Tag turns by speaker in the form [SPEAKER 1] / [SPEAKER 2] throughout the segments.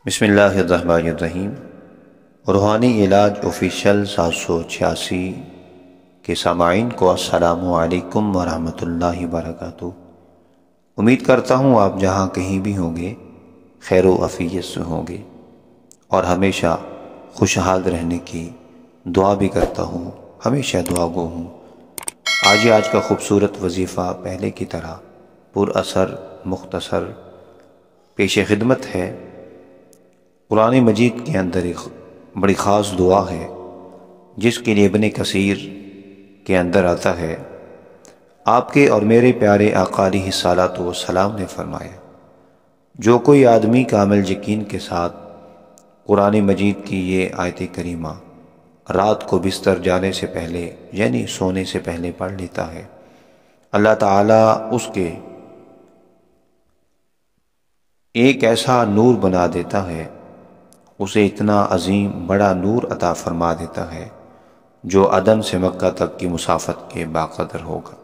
[SPEAKER 1] بسم اللہ الرحمن الرحیم۔ روحانی علاج آفیشیل 786 کے سامعین کو السلام علیکم ورحمۃ اللہ وبرکاتہ۔ امید کرتا ہوں آپ جہاں کہیں بھی ہوں گے خیر و عافیت سے ہوں گے اور ہمیشہ خوشحال رہنے کی دعا بھی کرتا ہوں، ہمیشہ دعا گو ہوں۔ آج کا خوبصورت وظیفہ پہلے کی طرح پر اثر مختصر پیش خدمت ہے۔ قرآن مجید کے اندر ایک بڑی خاص دعا ہے جس کے لیے ابن کثیر کے اندر آتا ہے، آپ کے اور میرے پیارے آقا علیہ الصلوۃ والسلام نے فرمایا، جو کوئی آدمی کامل یقین کے ساتھ قرآن مجید کی یہ آیت کریمہ رات کو بستر جانے سے پہلے یعنی سونے سے پہلے پڑھ لیتا ہے، اللہ تعالیٰ اس کے ایک ایسا نور بنا دیتا ہے، اسے اتنا عظیم بڑا نور عطا فرما دیتا ہے جو عدن سے مکہ تک کی مسافت کے باقدر ہوگا۔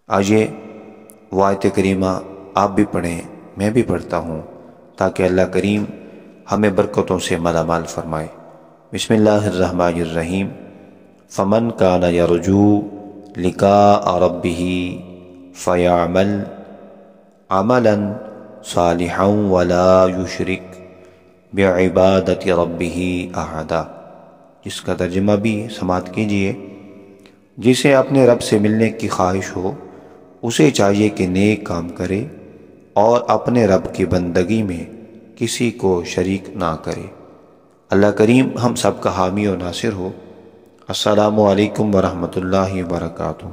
[SPEAKER 1] آئیے وہ آیت کریمہ آپ بھی پڑھیں، میں بھی پڑھتا ہوں، تاکہ اللہ کریم ہمیں برکتوں سے مالا مال فرمائے۔ بسم اللہ الرحمن الرحیم۔ فمن کان یرجو لقاء ربہ فیعمل عملا صالحا ولا یشرک بعبادت ربہ احدا، جس کا ترجمہ بھی سماعت کیجئے۔ جسے اپنے رب سے ملنے کی خواہش ہو اسے چاہیے کہ نیک کام کرے اور اپنے رب کی بندگی میں کسی کو شریک نہ کرے۔ اللہ کریم ہم سب کا حامی و ناصر ہو۔ السلام علیکم ورحمۃ اللہ وبرکاتہ۔